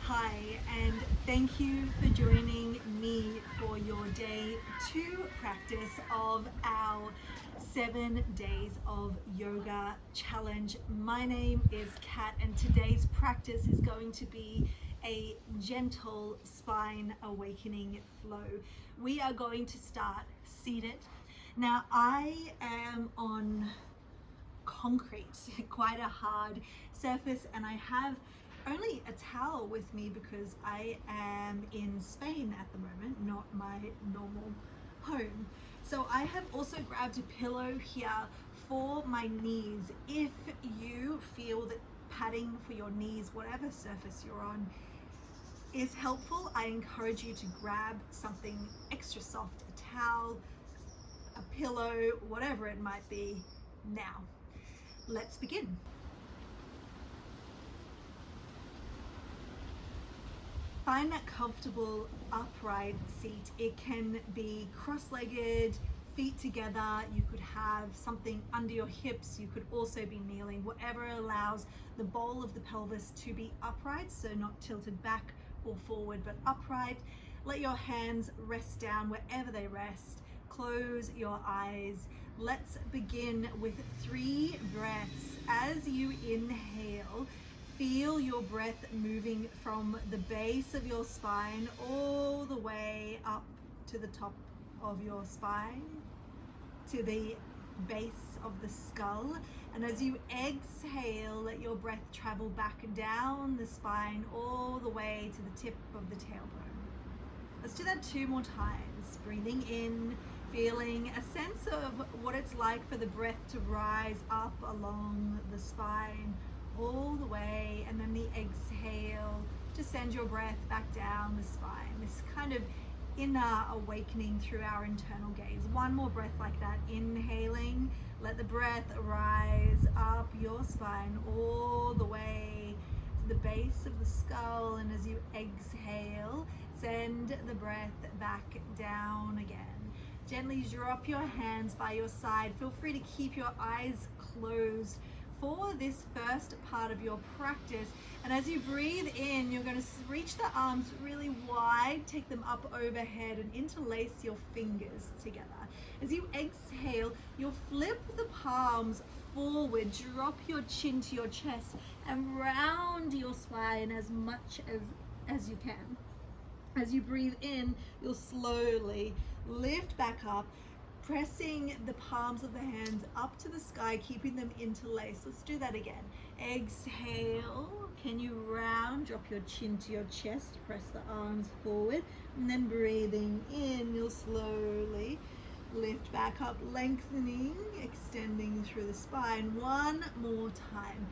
Hi, and thank you for joining me for your day 2 practice of our 7 days of yoga challenge. My name is Kat, and today's practice is going to be a gentle spine awakening flow. We are going to start seated. Now, I am on concrete, quite a hard surface, and I have only a towel with me because I am in Spain at the moment, not my normal home. So I have also grabbed a pillow here for my knees. If you feel that padding for your knees, whatever surface you're on, is helpful, I encourage you to grab something extra soft, a towel, a pillow, whatever it might be. Now, let's begin. Find that comfortable upright seat. It can be cross-legged, feet together. You could have something under your hips. You could also be kneeling, whatever allows the bowl of the pelvis to be upright, so not tilted back or forward, but upright. Let your hands rest down wherever they rest. Close your eyes. Let's begin with 3 breaths. As you inhale, feel your breath moving from the base of your spine all the way up to the top of your spine, to the base of the skull. And as you exhale, let your breath travel back down the spine all the way to the tip of the tailbone. Let's do that 2 more times. Breathing in, feeling a sense of what it's like for the breath to rise up along the spine all the way, and then the exhale to send your breath back down the spine. This kind of inner awakening through our internal gaze. 1 more breath like that. Inhaling, let the breath rise up your spine all the way to the base of the skull, and as you exhale, send the breath back down again. Gently drop your hands by your side. Feel free to keep your eyes closed for this first part of your practice. And as you breathe in, you're going to reach the arms really wide, take them up overhead, and interlace your fingers together. As you exhale, you'll flip the palms forward, drop your chin to your chest, and round your spine as much as you can. As you breathe in, you'll slowly lift back up, pressing the palms of the hands up to the sky, keeping them interlaced. Let's do that again. Exhale. Can you round, drop your chin to your chest, press the arms forward, and then breathing in, you'll slowly lift back up, lengthening, extending through the spine. 1 more time.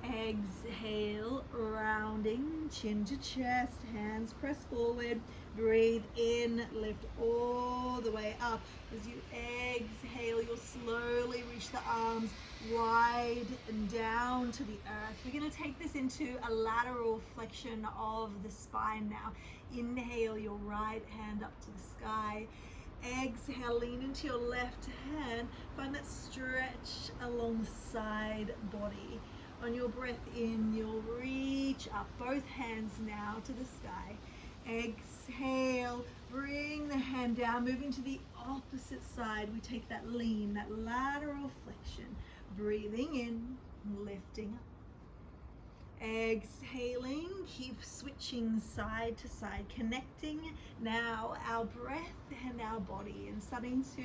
Exhale, rounding, chin to chest, hands press forward. Breathe in, lift all the way up. As you exhale, you'll slowly reach the arms wide and down to the earth. We're going to take this into a lateral flexion of the spine now. Inhale your right hand up to the sky. Exhale, lean into your left hand. Find that stretch alongside body. On your breath in, you'll reach up, both hands now to the sky. Exhale, bring the hand down, moving to the opposite side. We take that lean, that lateral flexion. Breathing in, lifting up. Exhaling, keep switching side to side, connecting now our breath and our body, and starting to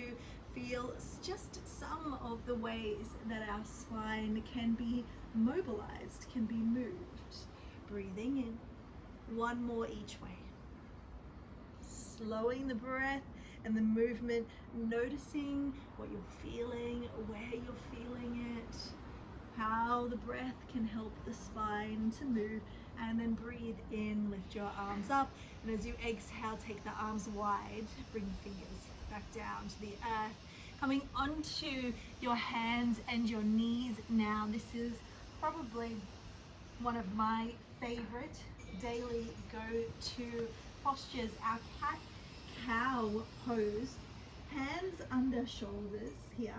feel just some of the ways that our spine can be mobilized, can be moved. Breathing in, 1 more each way. Slowing the breath and the movement, noticing what you're feeling, where you're feeling it, how the breath can help the spine to move. And then breathe in, lift your arms up, and as you exhale, take the arms wide, bring the fingers back down to the earth, coming onto your hands and your knees now. This is probably one of my favorite daily go-to postures, our cat-cow pose. Hands under shoulders here,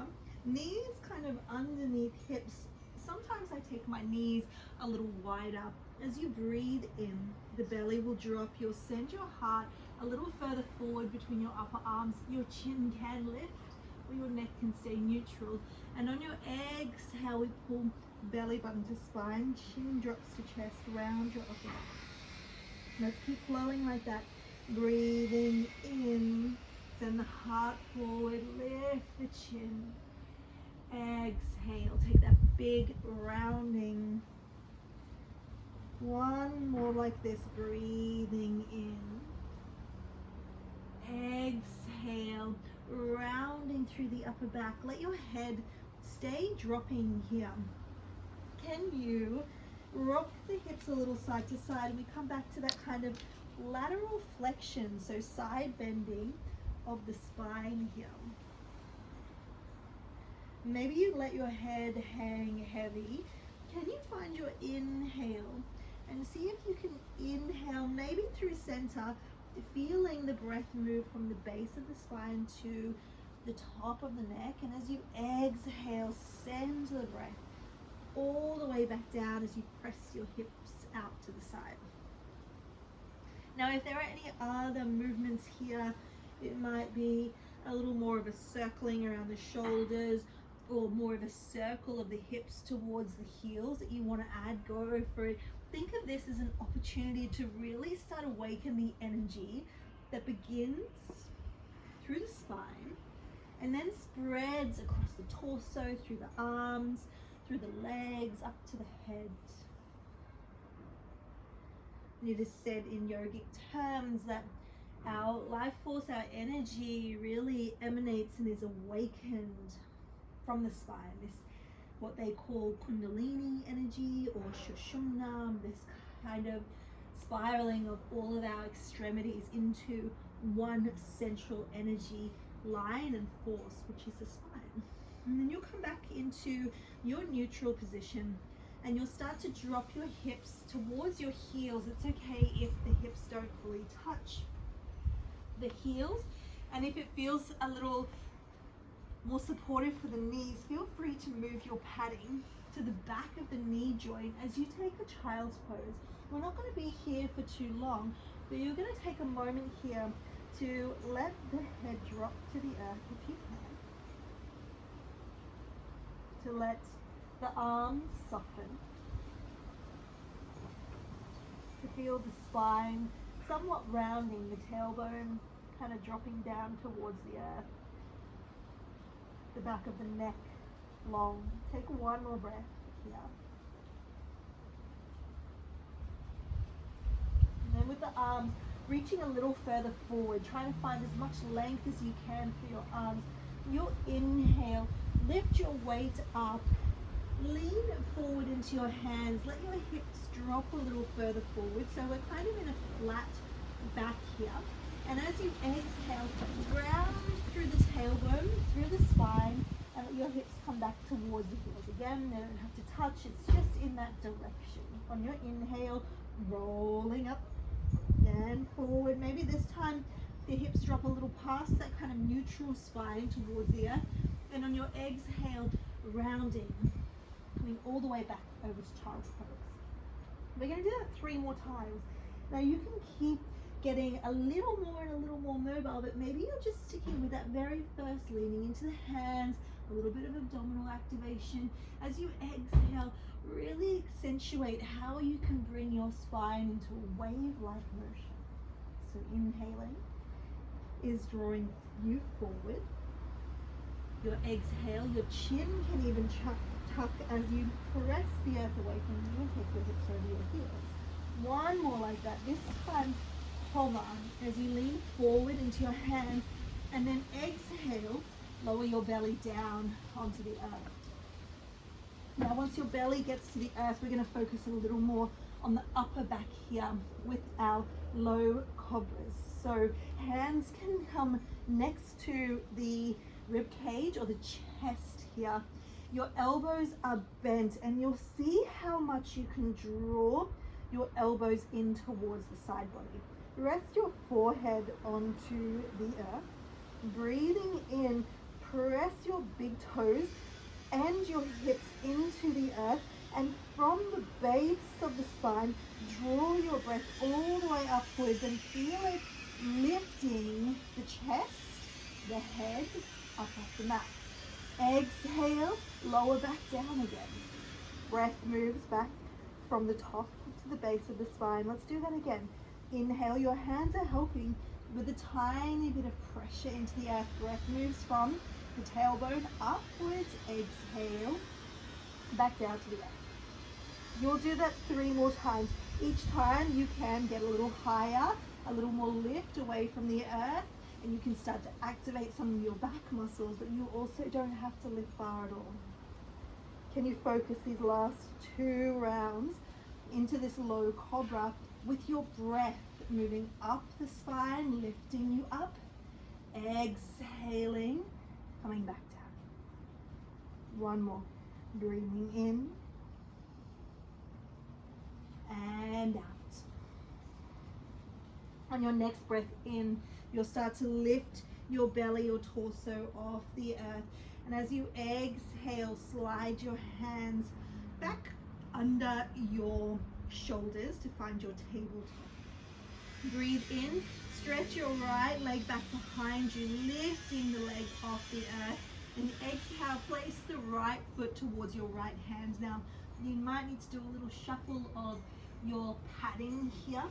knees kind of underneath hips, sometimes I take my knees a little wider. As you breathe in, the belly will drop. You'll send your heart a little further forward between your upper arms. Your chin can lift or your neck can stay neutral. And on your exhale, we pull belly button to spine, chin drops to chest, round your upper back. Let's keep flowing like that. Breathing in, send the heart forward, lift the chin. Exhale, take that big rounding. One more like this, breathing in. Exhale, rounding through the upper back. Let your head stay dropping here. Can you rock the hips a little side to side, and we come back to that kind of lateral flexion, so side bending of the spine here. Maybe you let your head hang heavy. Can you find your inhale and see if you can inhale maybe through center, feeling the breath move from the base of the spine to the top of the neck, and as you exhale, send the breath all the way back down as you press your hips out to the side. Now, if there are any other movements here, it might be a little more of a circling around the shoulders, or more of a circle of the hips towards the heels that you want to add. Go for it. Think of this as an opportunity to really start awaken the energy that begins through the spine and then spreads across the torso, through the arms, through the legs, up to the head. And it is said in yogic terms that our life force, our energy really emanates and is awakened from the spine. This, what they call kundalini energy or shushumna, this kind of spiraling of all of our extremities into one central energy line and force, which is the spine. And then you'll come back into your neutral position and you'll start to drop your hips towards your heels. It's okay if the hips don't fully touch the heels, and if it feels a little more supportive for the knees, feel free to move your padding to the back of the knee joint as you take a child's pose. We're not going to be here for too long, but you're going to take a moment here to let the head drop to the earth if you can, to let the arms soften, to feel the spine somewhat rounding, the tailbone kind of dropping down towards the earth, the back of the neck long. Take one more breath here. And then with the arms, reaching a little further forward, trying to find as much length as you can for your arms. You'll inhale, lift your weight up, lean forward into your hands, let your hips drop a little further forward. So we're kind of in a flat back here. And as you exhale, round through the tailbone, through the spine, and let your hips come back towards the heels. Again, they don't have to touch, it's just in that direction. On your inhale, rolling up and forward. Maybe this time the hips drop a little past that kind of neutral spine towards the earth. And on your exhale, rounding, coming all the way back over to child's pose. We're going to do that 3 more times. Now you can keep getting a little more and a little more mobile, but maybe you're just sticking with that very first, leaning into the hands, a little bit of abdominal activation. As you exhale, really accentuate how you can bring your spine into a wave-like motion. So inhaling is drawing you forward. Your exhale, your chin can even tuck as you press the earth away from you and take your hips over your heels. One more like that. This time, hover as you lean forward into your hands, and then exhale, lower your belly down onto the earth. Now once your belly gets to the earth, we're going to focus a little more on the upper back here with our low cobras. So hands can come next to the rib cage or the chest here. Your elbows are bent, and you'll see how much you can draw your elbows in towards the side body. Rest your forehead onto the earth. Breathing in, press your big toes and your hips into the earth, and from the base of the spine, draw your breath all the way upwards and feel it lifting the chest, the head, up off the mat. Exhale, lower back down again. Breath moves back from the top to the base of the spine. Let's do that again. Inhale, your hands are helping with a tiny bit of pressure into the earth. Breath moves from the tailbone upwards. Exhale, back down to the earth. You'll do that 3 more times. Each time you can get a little higher, a little more lift away from the earth, and you can start to activate some of your back muscles, but you also don't have to lift far at all. Can you focus these last 2 rounds into this low cobra with your breath moving up the spine, lifting you up, exhaling, coming back down. 1 more. Breathing in and out. On your next breath in, you'll start to lift your belly or torso off the earth. And as you exhale, slide your hands back under your shoulders to find your tabletop. Breathe in, stretch your right leg back behind you, lifting the leg off the earth. And exhale, place the right foot towards your right hand. Now, you might need to do a little shuffle of your padding here,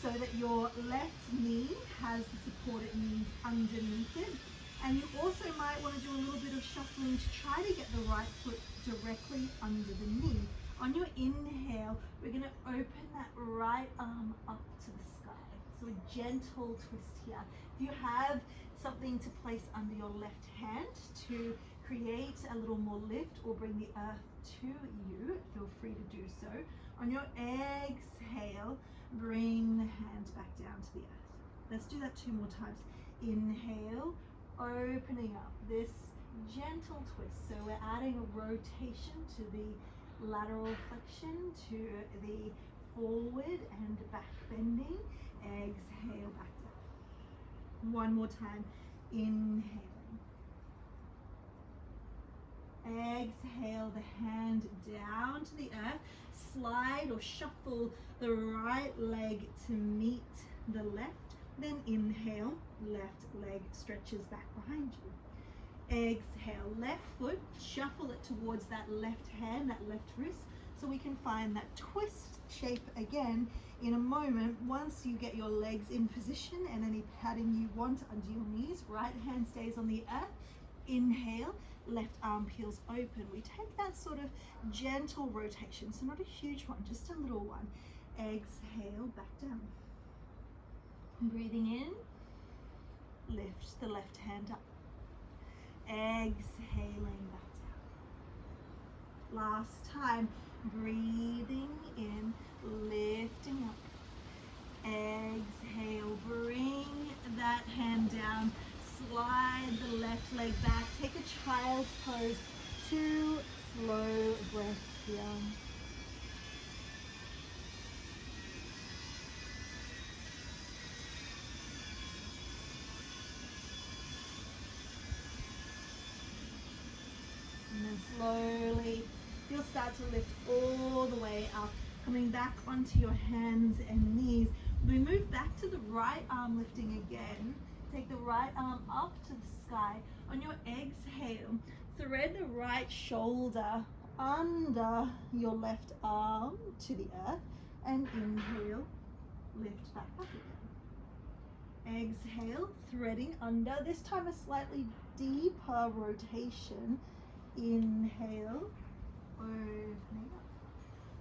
so that your left knee has the support it needs underneath it. And you also might want to do a little bit of shuffling to try to get the right foot directly under the knee. On your inhale, we're going to open that right arm up to the sky. So a gentle twist here. If you have something to place under your left hand to create a little more lift or bring the earth to you, feel free to do so. On your exhale, bring the hands back down to the earth. Let's do that 2 more times. Inhale, opening up this gentle twist. So we're adding a rotation to the lateral flexion, to the forward and back bending. Exhale, back down. 1 more time. Inhaling. Exhale the hand down to the earth. Slide or shuffle the right leg to meet the left. Then inhale, left leg stretches back behind you. Exhale, left foot, shuffle it towards that left hand, that left wrist, so we can find that twist shape again in a moment. Once you get your legs in position and any padding you want under your knees, right hand stays on the earth. Inhale, left arm peels open. We take that sort of gentle rotation, so not a huge one, just a little one. Exhale, back down. Breathing in, lift the left hand up. Exhaling back down. Last time, breathing in, lifting up. Exhale, bring that hand down. Slide the left leg back. Take a child's pose. 2 slow breaths here. And then slowly, you'll start to lift all the way up, coming back onto your hands and knees. We move back to the right arm lifting again. Take the right arm up to the sky. On your exhale, thread the right shoulder under your left arm to the earth, and inhale, lift back up again. Exhale, threading under, this time a slightly deeper rotation. Inhale, opening up.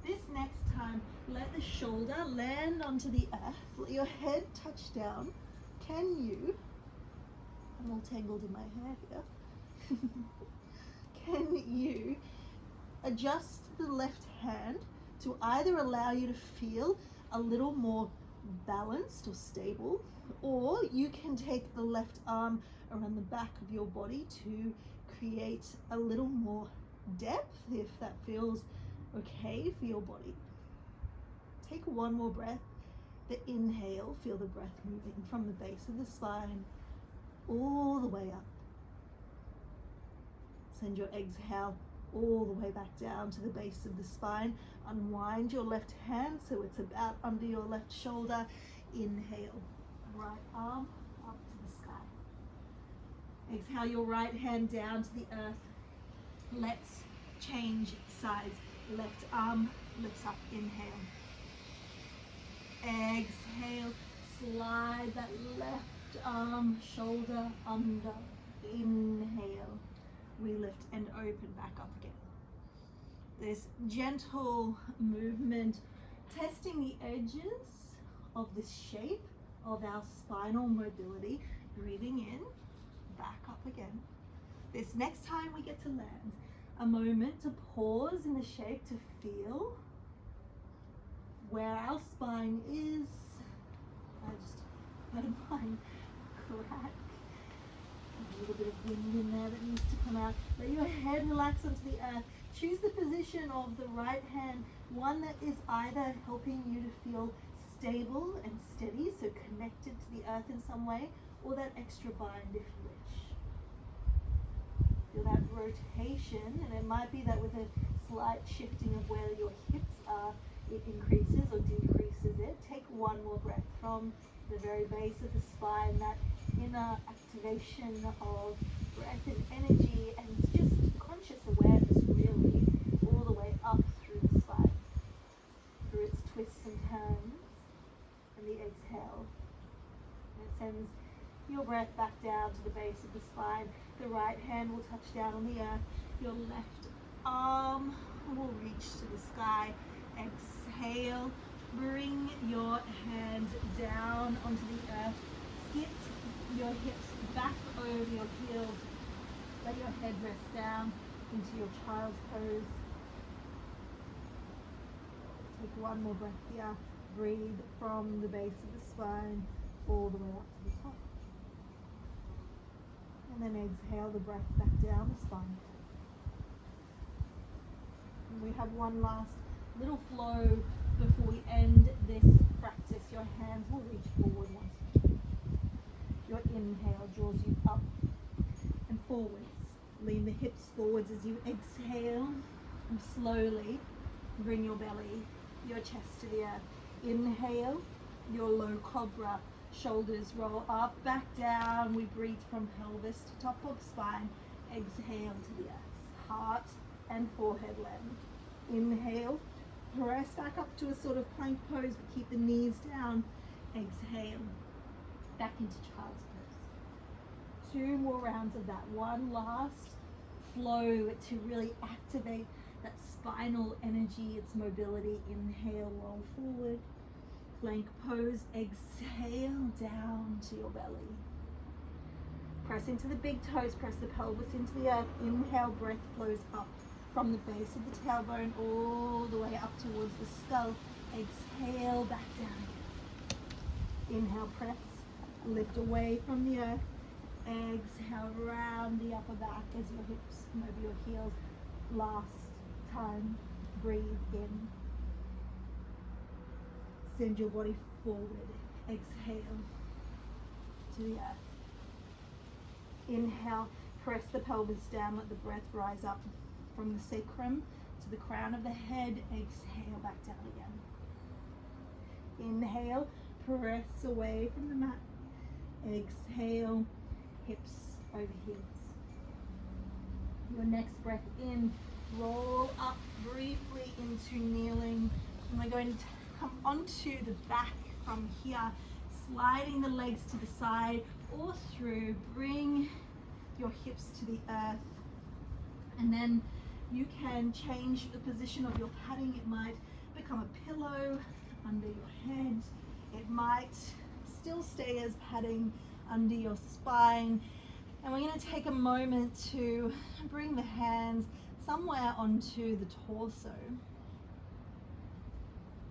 This next time, let the shoulder land onto the earth, let your head touch down. Can you, I'm all tangled in my hair here, can you adjust the left hand to either allow you to feel a little more balanced or stable, or you can take the left arm around the back of your body to create a little more depth if that feels okay for your body. Take 1 more breath. The inhale, feel the breath moving from the base of the spine all the way up. Send your exhale all the way back down to the base of the spine. Unwind your left hand so it's about under your left shoulder. Inhale, right arm up to the sky. Exhale your right hand down to the earth. Let's change sides. Left arm lifts up, inhale. Exhale, slide that left arm, shoulder under. Inhale, we lift and open back up again. This gentle movement, testing the edges of this shape of our spinal mobility. Breathing in, back up again. This next time we get to land, a moment to pause in the shape to feel where our spine is. I just heard mine crack. A little bit of wind in there that needs to come out. Let your head relax onto the earth. Choose the position of the right hand, one that is either helping you to feel stable and steady, so connected to the earth in some way, or that extra bind if you wish. Feel that rotation, and it might be that with a slight shifting of where your hips are, it increases or decreases it. Take one more breath from the very base of the spine, that inner activation of breath and energy, and just conscious awareness really all the way up through the spine, through its twists and turns, and the exhale. And it sends your breath back down to the base of the spine. The right hand will touch down on the earth. Your left arm will reach to the sky. Exhale, bring your hand down onto the earth. Sit your hips back over your heels. Let your head rest down into your child's pose. Take one more breath here. Breathe from the base of the spine all the way up to the top. And then exhale the breath back down the spine. And we have one last little flow before we end this practice. Your hands will reach forward once again. Your inhale draws you up and forwards. Lean the hips forwards as you exhale, and slowly bring your belly, your chest to the earth. Inhale, your low cobra. Shoulders roll up, back down. We breathe from pelvis to top of spine. Exhale to the earth. Heart and forehead land. Inhale, press back up to a sort of plank pose, but keep the knees down. Exhale, back into child's pose. 2 more rounds of that. One last flow to really activate that spinal energy, its mobility. Inhale, roll forward. Plank pose, exhale down to your belly. Press into the big toes, press the pelvis into the earth. Inhale, breath flows up from the base of the tailbone all the way up towards the skull. Exhale, back down. Inhale, press, lift away from the earth. Exhale, round the upper back as your hips come over your heels. Last time, breathe in. Send your body forward. Exhale to the earth. Inhale, press the pelvis down, let the breath rise up from the sacrum to the crown of the head. Exhale, back down again. Inhale, press away from the mat. Exhale, hips over heels. Your next breath in, roll up briefly into kneeling. And we're going to come onto the back from here, sliding the legs to the side or through. Bring your hips to the earth, and then you can change the position of your padding. It might become a pillow under your head. It might still stay as padding under your spine. And we're going to take a moment to bring the hands somewhere onto the torso.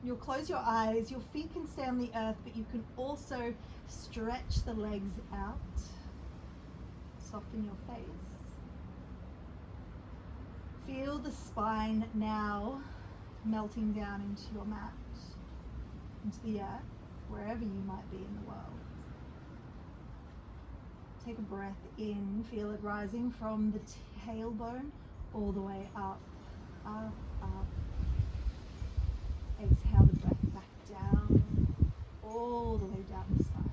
You'll close your eyes, your feet can stay on the earth, but you can also stretch the legs out. Soften your face. Feel the spine now melting down into your mat, into the earth, wherever you might be in the world. Take a breath in, feel it rising from the tailbone all the way up, up, up. Exhale the breath back down, all the way down the spine.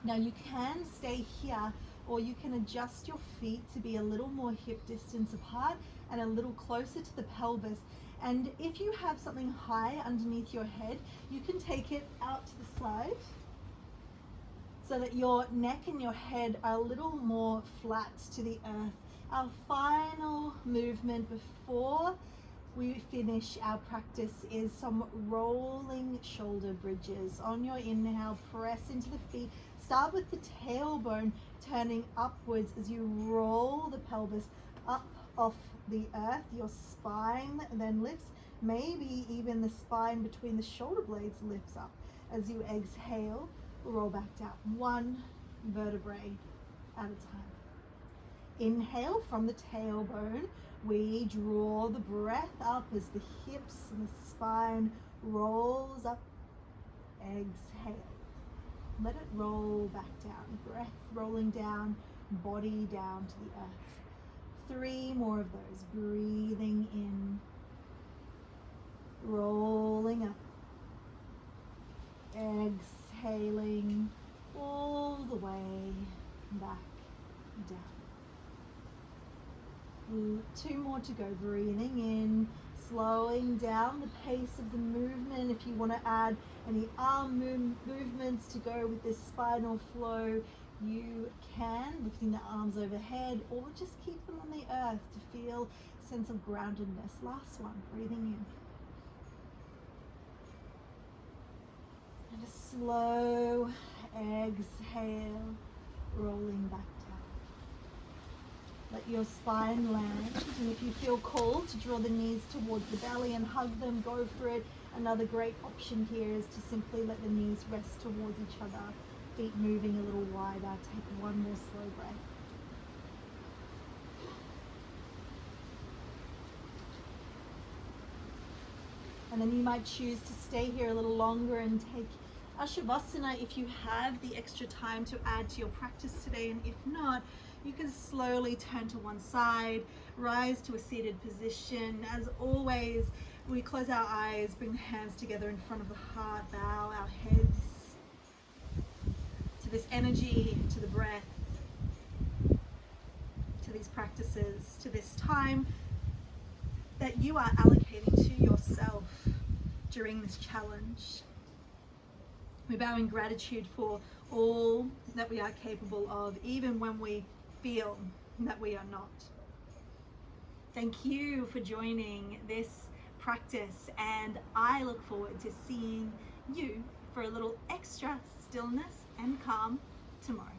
Now you can stay here, or you can adjust your feet to be a little more hip distance apart and a little closer to the pelvis. And if you have something high underneath your head, you can take it out to the side so that your neck and your head are a little more flat to the earth. Our final movement before we finish our practice is some rolling shoulder bridges. On your inhale, press into the feet. Start with the tailbone turning upwards as you roll the pelvis up off the earth. Your spine then lifts. Maybe even the spine between the shoulder blades lifts up. As you exhale, roll back down, one vertebrae at a time. Inhale from the tailbone. We draw the breath up as the hips and the spine rolls up. Exhale. Let it roll back down. Breath rolling down, body down to the earth. 3 more of those. Breathing in, rolling up. Exhaling all the way back down. 2 more to go. Breathing in, slowing down the pace of the movement. If you want to add any arm movements to go with this spinal flow, you can, lifting the arms overhead, or just keep them on the earth to feel a sense of groundedness. Last one, breathing in. And a slow exhale, rolling back down. Let your spine land, and if you feel called to draw the knees towards the belly and hug them, go for it. Another great option here is to simply let the knees rest towards each other, feet moving a little wider. Take one more slow breath. And then you might choose to stay here a little longer and take a Shavasana if you have the extra time to add to your practice today, and if not, you can slowly turn to one side, rise to a seated position. As always, we close our eyes, bring the hands together in front of the heart, bow our heads to this energy, to the breath, to these practices, to this time that you are allocating to yourself during this challenge. We bow in gratitude for all that we are capable of, even when we feel that we are not. Thank you for joining this practice, and I look forward to seeing you for a little extra stillness and calm tomorrow.